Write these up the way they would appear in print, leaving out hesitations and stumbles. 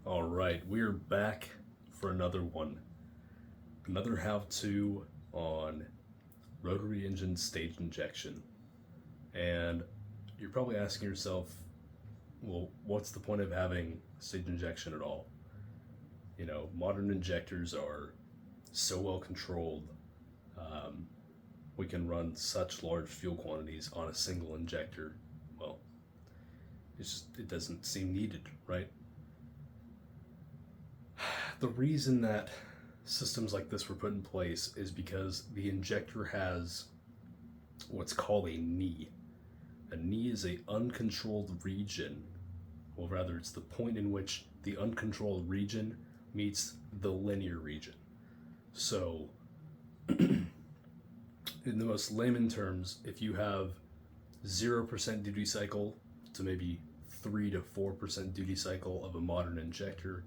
All right, we're back for another one. Another how-to on rotary engine stage injection. And you're probably asking yourself, well, what's the point of having stage injection at all? You know, modern injectors are so well controlled. We can run such large fuel quantities on a single injector. Well, it doesn't seem needed, right? The reason that systems like this were put in place is because the injector has what's called a knee. A knee is a uncontrolled region, or rather it's the point in which the uncontrolled region meets the linear region. So in the most layman terms, if you have 0% duty cycle to maybe 3 to 4% duty cycle of a modern injector,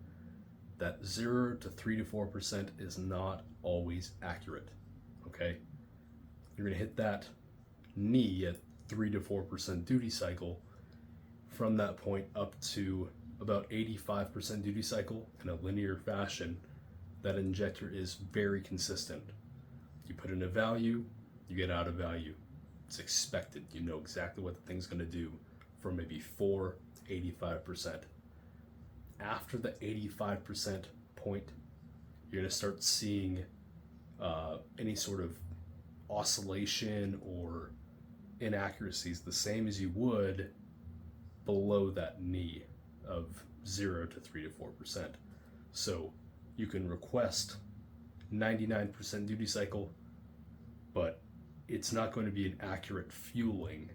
that 0 to 3 to 4% is not always accurate. Okay? You're going to hit that knee at 3 to 4% duty cycle. From that point up to about 85% duty cycle in a linear fashion, that injector is very consistent. You put in a value, you get out a value. It's expected. You know exactly what the thing's going to do from maybe 4 to 85%. After the 85% point, you're going to start seeing any sort of oscillation or inaccuracies the same as you would below that knee of 0 to 3 to 4%. So you can request 99% duty cycle, but it's not going to be an accurate fueling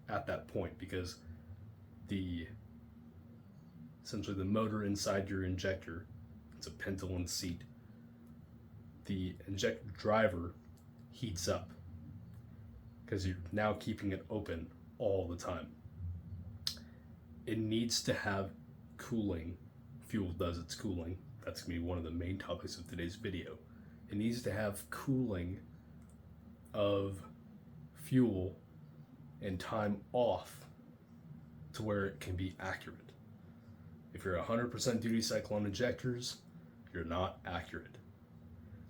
at that point because essentially the motor inside your injector, it's a pendulum seat. The injector driver heats up because you're now keeping it open all the time. It needs to have cooling. Fuel does its cooling. That's going to be one of the main topics of today's video. It needs to have cooling of fuel and time off to where it can be accurate. If you're 100% duty cycle on injectors, you're not accurate.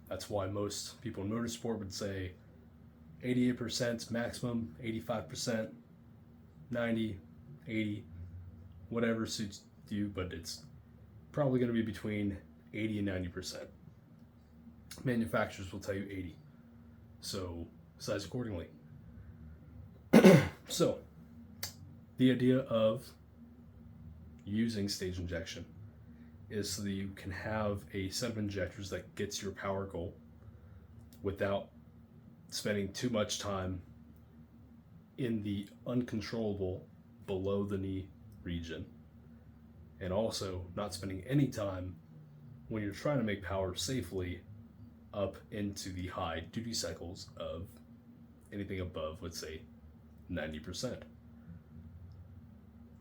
That's why most people in motorsport would say 88% maximum, 85%, 90, 80, whatever suits you, but it's probably going to be between 80 and 90%. Manufacturers will tell you 80. So size accordingly. So the idea of using stage injection is so that you can have a set of injectors that gets your power goal without spending too much time in the uncontrollable below the knee region, and also not spending any time when you're trying to make power safely up into the high duty cycles of anything above, let's say, 90%.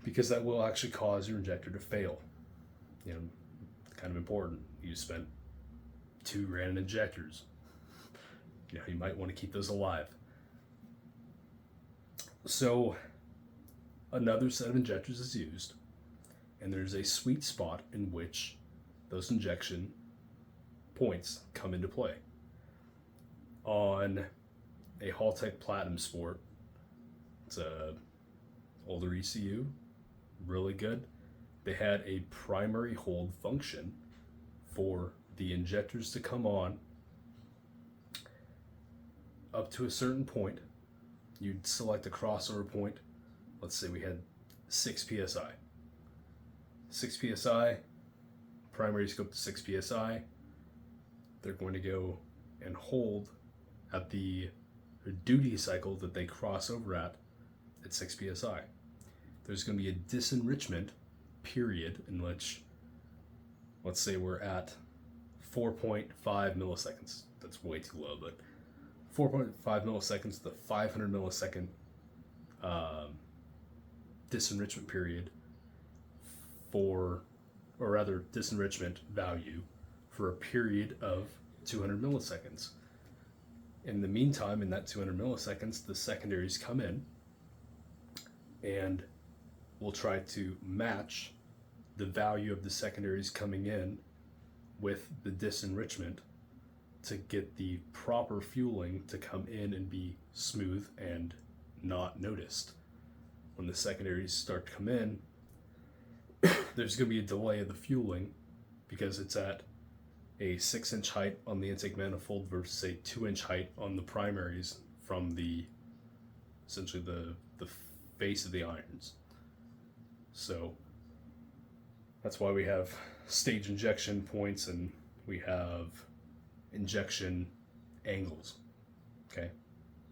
Because that will actually cause your injector to fail. You know, kind of important. You spent $2,000 in injectors. You know, you might want to keep those alive. So another set of injectors is used, and there's a sweet spot in which those injection points come into play. On a Haltech Platinum Sport, it's a older ECU, really good. They had a primary hold function for the injectors to come on up to a certain point. You'd select a crossover point. Let's say we had 6 psi. 6 psi, primary scope to 6 psi. They're going to go and hold at the duty cycle that they cross over at 6 psi. There's going to be a disenrichment period in which, let's say we're at 4.5 milliseconds. That's way too low, but 4.5 milliseconds, the 500 millisecond disenrichment period or rather disenrichment value for a period of 200 milliseconds. In the meantime, in that 200 milliseconds, the secondaries come in and will try to match the value of the secondaries coming in with the disenrichment to get the proper fueling to come in and be smooth and not noticed. When the secondaries start to come in, there's going to be a delay of the fueling because it's at a 6-inch height on the intake manifold versus a 2-inch height on the primaries from the essentially the face of the irons. So that's why we have stage injection points and we have injection angles. Okay,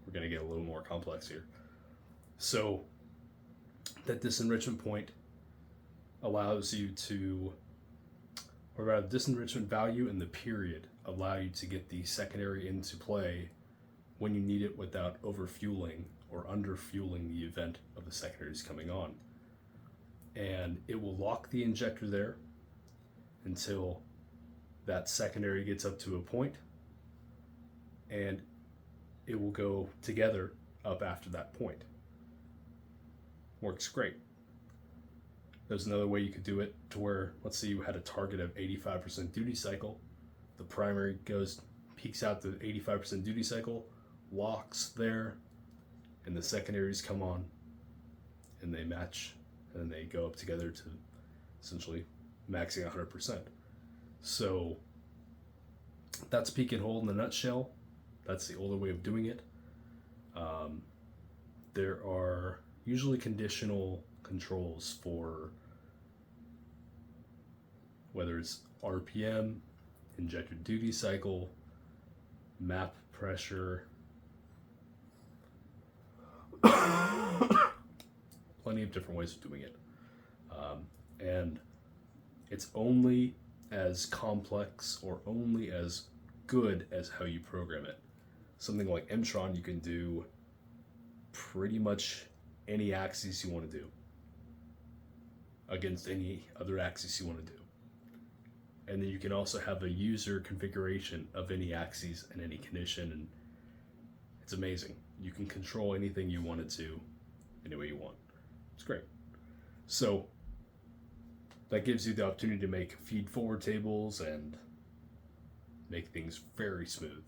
we're going to get a little more complex here. So that disenrichment point allows you to, or rather, disenrichment value and the period allow you to get the secondary into play when you need it without overfueling or underfueling the event of the secondaries coming on. And it will lock the injector there until that secondary gets up to a point, and it will go together up after that point. Works great. There's another way you could do it to where, let's say you had a target of 85% duty cycle, the primary peaks out to 85% duty cycle, locks there, and the secondaries come on and they match and they go up together to essentially maxing 100%. So that's peak and hold in a nutshell. That's the older way of doing it. There are usually conditional controls for whether it's RPM, injector duty cycle, map pressure, plenty of different ways of doing it. And it's only as complex or only as good as how you program it. Something like Mtron, you can do pretty much any axis you want to do against any other axis you want to do. And then you can also have a user configuration of any axis and any condition, and it's amazing. You can control anything you want it to any way you want. It's great. So that gives you the opportunity to make feed forward tables and make things very smooth.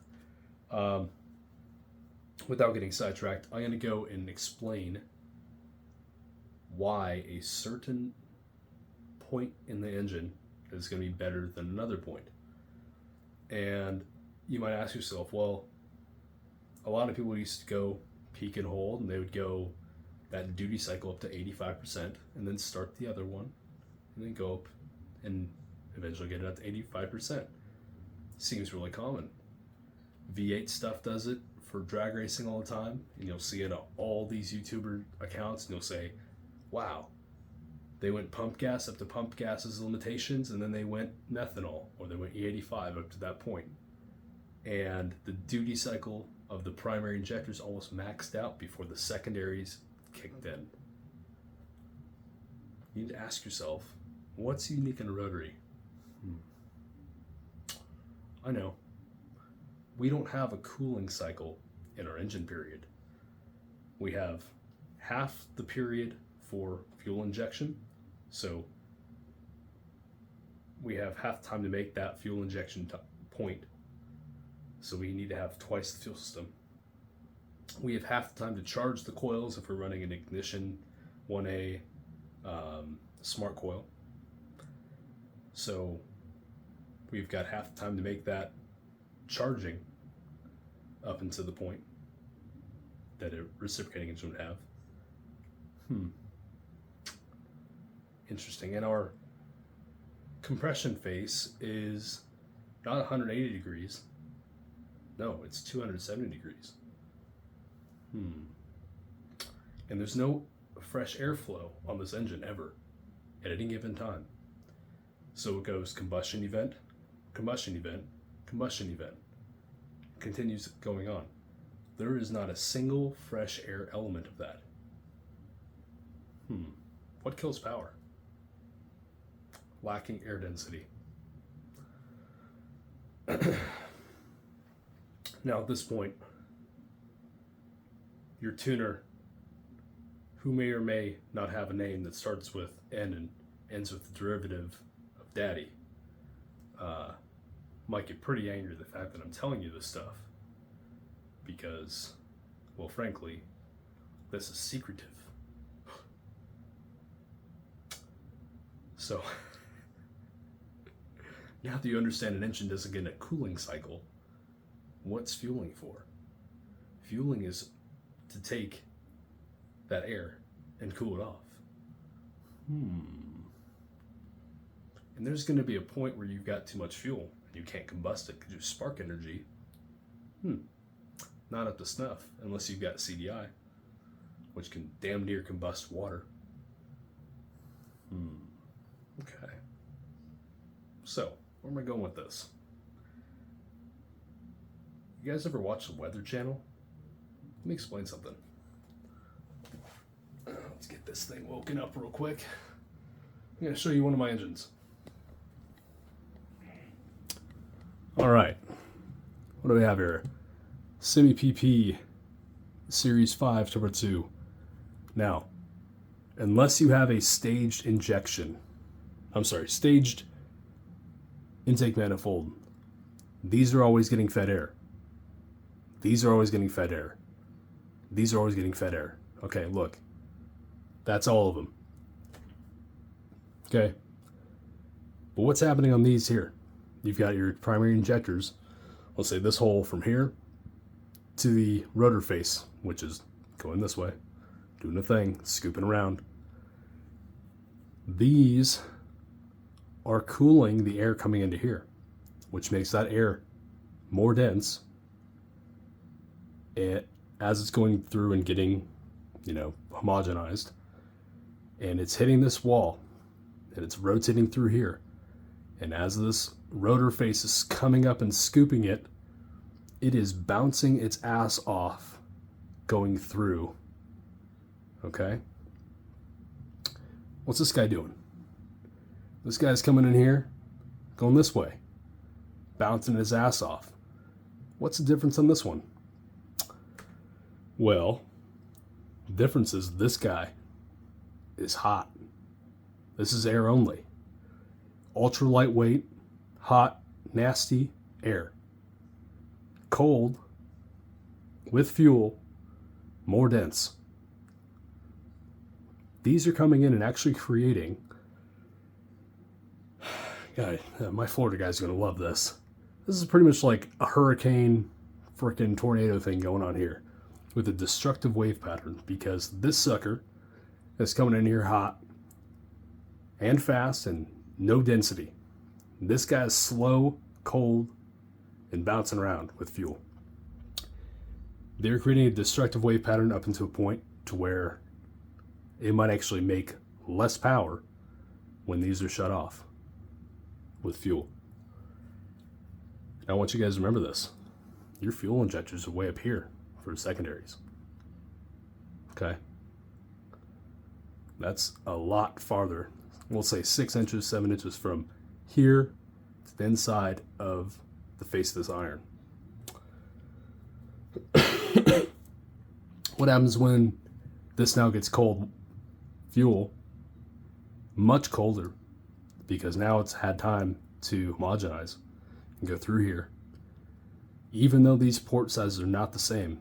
Without getting sidetracked, I'm going to go and explain why a certain point in the engine is going to be better than another point. And you might ask yourself, well, a lot of people used to go peak and hold, and they would go that duty cycle up to 85% and then start the other one and then go up and eventually get it up to 85%. Seems really common. V8 stuff does it for drag racing all the time, and you'll see it on all these YouTuber accounts, and you'll say, wow, they went pump gas up to pump gas's limitations, and then they went methanol, or they went E85 up to that point. And the duty cycle of the primary injectors almost maxed out before the secondaries kicked in. You need to ask yourself, what's unique in a rotary? I know. We don't have a cooling cycle in our engine period. We have half the period for fuel injection, so we have half the time to make that fuel injection point. So we need to have twice the fuel system. We have half the time to charge the coils if we're running an ignition 1A smart coil. So we've got half the time to make that charging up until the point that a reciprocating engine would have. Interesting. And our compression face is not 180 degrees. No, it's 270 degrees. And there's no fresh airflow on this engine ever at any given time. So it goes combustion event, combustion event, combustion event. Continues going on. There is not a single fresh air element of that. What kills power? Lacking air density. Now at this point, your tuner, who may or may not have a name that starts with N and ends with the derivative of daddy, might get pretty angry at the fact that I'm telling you this stuff because, well, frankly, this is secretive. So, now that you understand an engine doesn't get a cooling cycle, what's fueling for? Fueling is to take that air and cool it off. And there's going to be a point where you've got too much fuel and you can't combust it because you spark energy. Not up to snuff unless you've got CDI, which can damn near combust water. Okay. So, where am I going with this? You guys ever watch the Weather Channel? Let me explain something. Let's get this thing woken up real quick. I'm going to show you one of my engines. All right. What do we have here? Semi PP Series 5 Turbo 2. Now, unless you have a staged intake manifold, these are always getting fed air. These are always getting fed air. These are always getting fed air. Okay, look. That's all of them. Okay. But what's happening on these here? You've got your primary injectors. Let's say this hole from here to the rotor face, which is going this way, doing a thing, scooping around. These are cooling the air coming into here, which makes that air more dense as it's going through and getting, homogenized. And it's hitting this wall, and it's rotating through here. And as this rotor face is coming up and scooping it, it is bouncing its ass off, going through. Okay? What's this guy doing? This guy's coming in here, going this way, bouncing his ass off. What's the difference on this one? Well, the difference is this guy is hot. This is air only. Ultra lightweight, hot, nasty air. Cold, with fuel, more dense. These are coming in and actually creating... God, my Florida guy's going to love this. This is pretty much like a hurricane, freaking tornado thing going on here with a destructive wave pattern, because this sucker is coming in here hot and fast and no density. This guy's slow, cold, and bouncing around with fuel. They're creating a destructive wave pattern up into a point to where it might actually make less power when these are shut off with fuel. Now, I want you guys to remember this. Your fuel injectors are way up here for the secondaries. Okay? That's a lot farther. We'll say 6 inches, 7 inches from here to the inside of the face of this iron. What happens when this now gets cold fuel? Much colder, because now it's had time to homogenize and go through here. Even though these port sizes are not the same,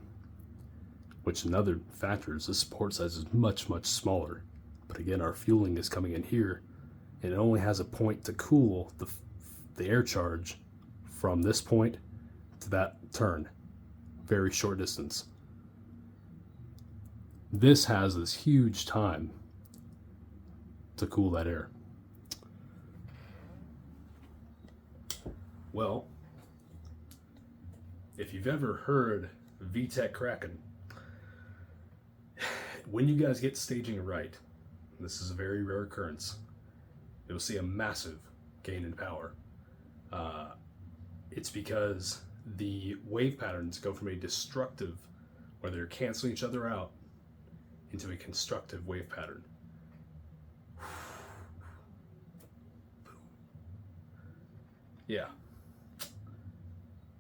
which another factor is this port size is much, much smaller. But again, our fueling is coming in here, and it only has a point to cool the air charge from this point to that turn. Very short distance. This has this huge time to cool that air. Well, if you've ever heard VTEC Kraken, when you guys get staging right, this is a very rare occurrence, you'll see a massive gain in power. It's because the wave patterns go from a destructive, where they're canceling each other out, into a constructive wave pattern. Yeah.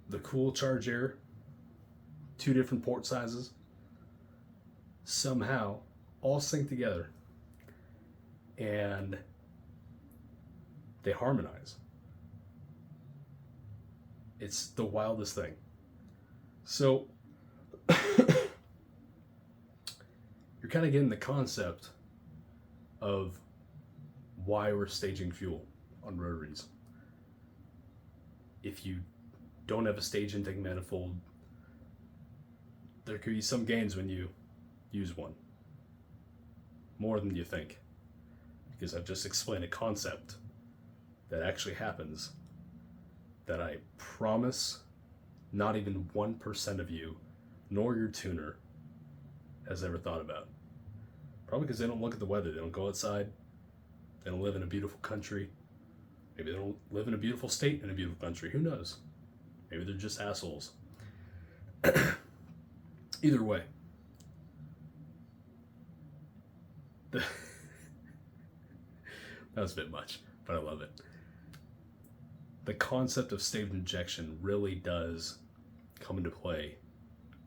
The cool charge air, 2 different port sizes, somehow all sync together. And They harmonize. It's the wildest thing. So you're kind of getting the concept of why we're staging fuel on rotaries. If you don't have a stage intake manifold, there could be some gains when you use one. More than you think. Because I've just explained a concept that actually happens that I promise not even 1% of you, nor your tuner, has ever thought about. Probably because they don't look at the weather. They don't go outside. They don't live in a beautiful country. Maybe they don't live in a beautiful state in a beautiful country. Who knows? Maybe they're just assholes. Either way. That was a bit much, but I love it. The concept of staged injection really does come into play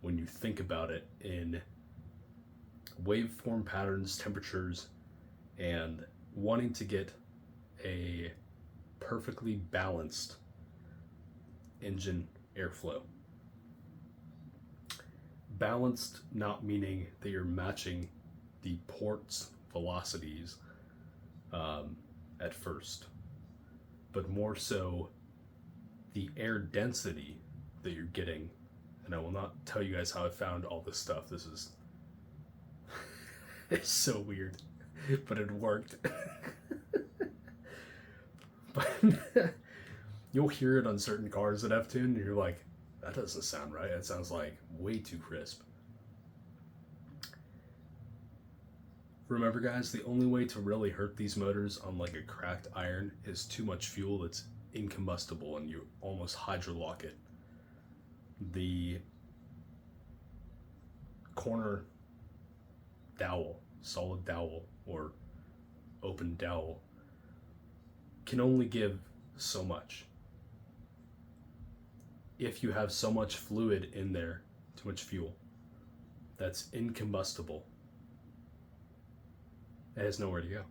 when you think about it in waveform patterns, temperatures, and wanting to get a perfectly balanced engine airflow. Balanced not meaning that you're matching the port's velocities at first, but more so the air density that you're getting. And I will not tell you guys how I found all this stuff. This is it's so weird, but it worked. But you'll hear it on certain cars that I've tuned, and you're like, that doesn't sound right. It sounds like way too crisp. Remember, guys, the only way to really hurt these motors on like a cracked iron is too much fuel that's incombustible and you almost hydrolock it. The corner dowel, solid dowel, or open dowel can only give so much. If you have so much fluid in there, too much fuel, that's incombustible, it has nowhere to go.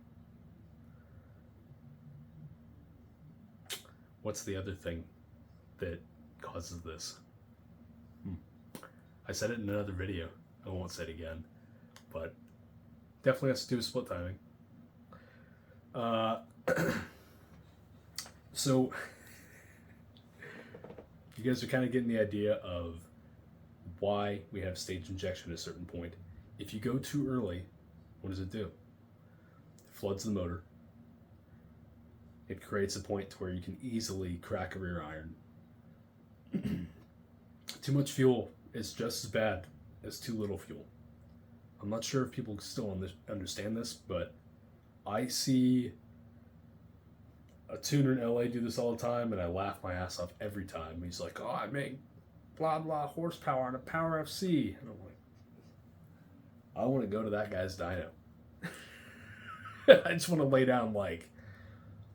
What's the other thing that causes this? I said it in another video. I won't say it again, but definitely has to do with split timing. So you guys are kind of getting the idea of why we have stage injection at a certain point. If you go too early, what does it do? It floods the motor. It creates a point to where you can easily crack a rear iron. Too much fuel is just as bad as too little fuel. I'm not sure if people still understand this, but I see a tuner in LA do this all the time, and I laugh my ass off every time. He's like, oh, I make blah, blah horsepower on a Power FC. And I'm like, I want to go to that guy's dyno. I just want to lay down like,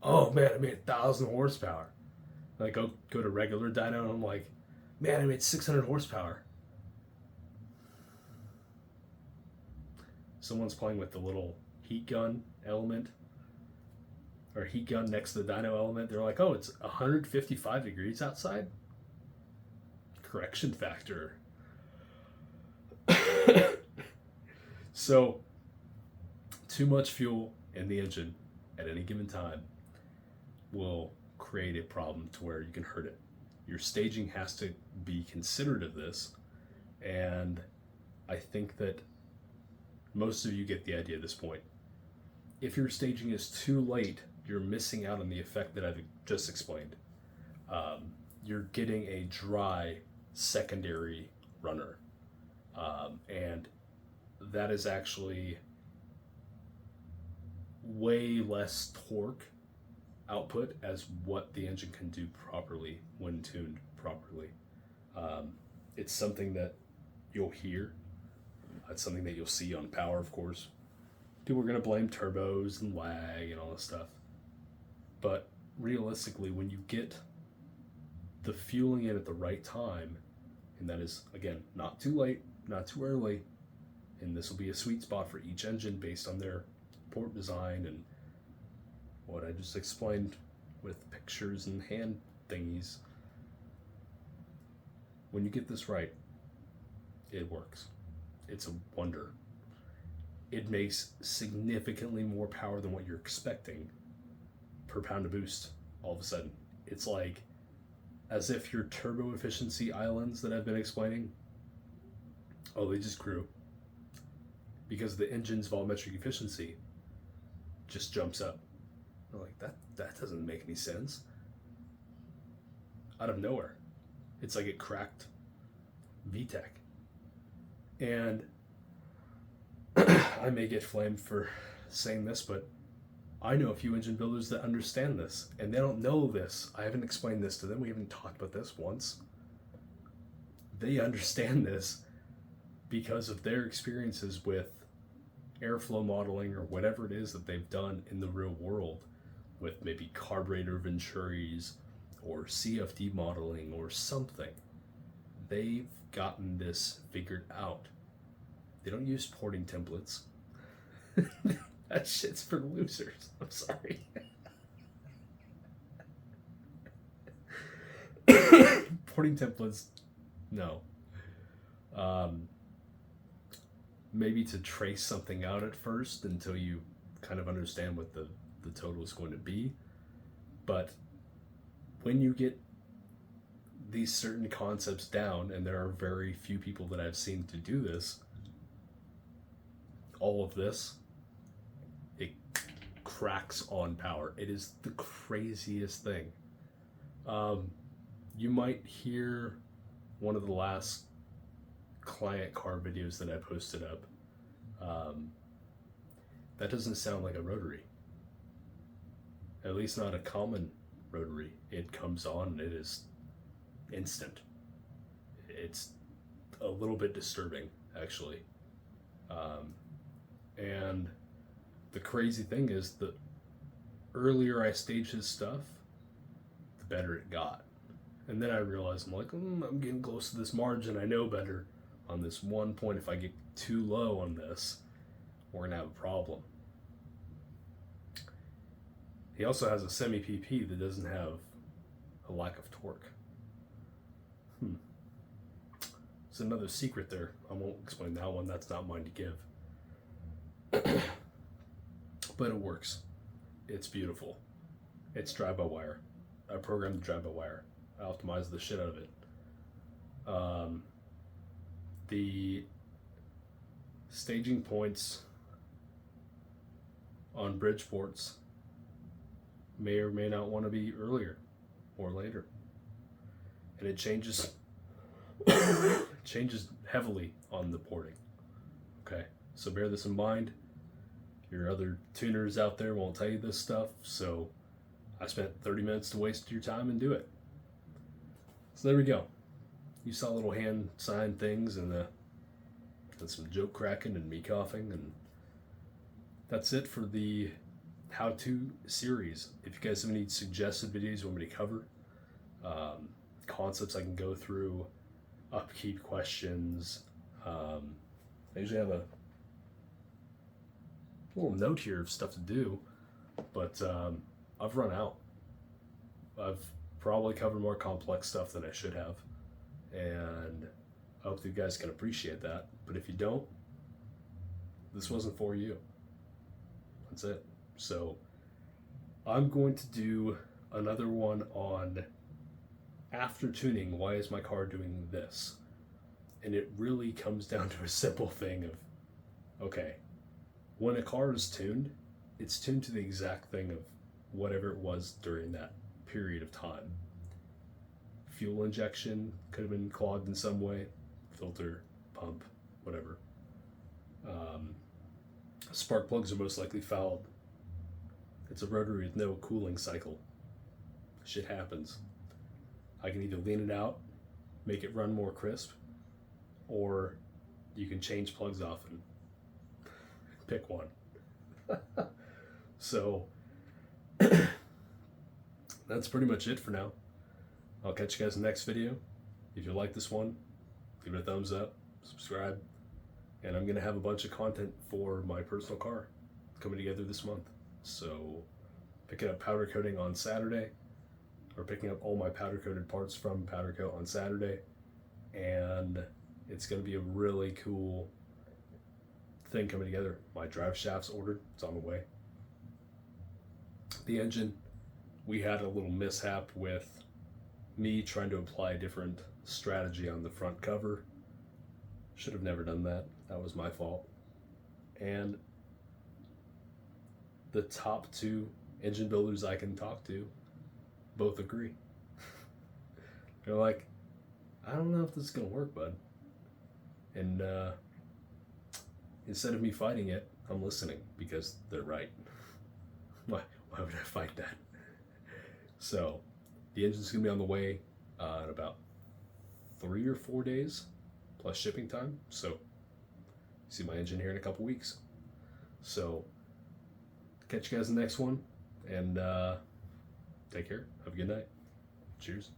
oh man, I made 1,000 horsepower. And I go to regular dyno, and I'm like, man, I made 600 horsepower. Someone's playing with the little heat gun element, or heat gun next to the dyno element. They're like, oh, it's 155 degrees outside? Correction factor. So, too much fuel in the engine at any given time will create a problem to where you can hurt it. Your staging has to be considerate of this, and I think that most of you get the idea at this point. If your staging is too late, you're missing out on the effect that I've just explained. You're getting a dry secondary runner, and that is actually way less torque output as what the engine can do properly when tuned properly. It's something that you'll hear. It's something that you'll see on power, of course. People are going to blame turbos and lag and all this stuff. But realistically, when you get the fueling in at the right time, and that is, again, not too late, not too early, and this will be a sweet spot for each engine based on their port design and what I just explained with pictures and hand thingies. When you get this right, it works. It's a wonder. It makes significantly more power than what you're expecting per pound of boost all of a sudden. It's like as if your turbo efficiency islands that I've been explaining, they just grew. Because the engine's volumetric efficiency just jumps up. I'm like, that doesn't make any sense. Out of nowhere. It's like it cracked VTEC. And I may get flamed for saying this, but I know a few engine builders that understand this, and they don't know this. I haven't explained this to them. We haven't talked about this once. They understand this because of their experiences with airflow modeling or whatever it is that they've done in the real world with maybe carburetor venturis or CFD modeling or something. They've gotten this figured out. They don't use porting templates. That shit's for losers. I'm sorry. Porting templates, no. Maybe to trace something out at first until you kind of understand what the total is going to be. But when you get these certain concepts down, and there are very few people that I've seen to do this, all of this, it cracks on power. It is the craziest thing. You might hear one of the last client car videos that I posted up. That doesn't sound like a Rotary. At least not a common Rotary. It comes on and it is instant. It's a little bit disturbing, actually. And the crazy thing is, the earlier I staged his stuff, the better it got. And then I realized, I'm like, I'm getting close to this margin. I know better on this one point. If I get too low on this, we're going to have a problem. He also has a semi-PP that doesn't have a lack of torque. It's another secret there. I won't explain that one. That's not mine to give. But it works. It's beautiful. It's drive-by-wire. I programmed the drive-by-wire. I optimized the shit out of it. The staging points on bridge ports may or may not want to be earlier or later. And it changes heavily on the porting. Okay, so bear this in mind. Your other tuners out there won't tell you this stuff, so I spent 30 minutes to waste your time and do it. So there we go. You saw little hand sign things and some joke cracking and me coughing, and that's it for the how-to series. If you guys have any suggested videos you want me to cover, concepts I can go through, upkeep questions, I usually have a little note here of stuff to do, but I've run out. I've probably covered more complex stuff than I should have, and I hope that you guys can appreciate that. But if you don't, this wasn't for you. That's it. So I'm going to do another one on after tuning, why is my car doing this? And it really comes down to a simple thing of, okay, when a car is tuned, it's tuned to the exact thing of whatever it was during that period of time. Fuel injection could have been clogged in some way, filter, pump, whatever. Spark plugs are most likely fouled. It's a Rotary with no cooling cycle. Shit happens. I can either lean it out, make it run more crisp, or you can change plugs often. Pick one. So that's pretty much it for now. I'll catch you guys in the next video. If you like this one, give it a thumbs up, subscribe, and I'm going to have a bunch of content for my personal car coming together this month. So picking up powder coating on Saturday, or picking up all my powder coated parts from Powder Coat on Saturday, and it's going to be a really cool thing coming together. My drive shaft's ordered, it's on the way. The engine, we had a little mishap with me trying to apply a different strategy on the front cover. Should have never done that. That was my fault. And the top two engine builders I can talk to both agree. They're like, I don't know if this is gonna work, bud. And instead of me fighting it, I'm listening because they're right. Why would I fight that? So the engine's gonna be on the way in about 3 or 4 days plus shipping time. So see my engine here in a couple weeks. So catch you guys in the next one, and take care. Have a good night. Cheers.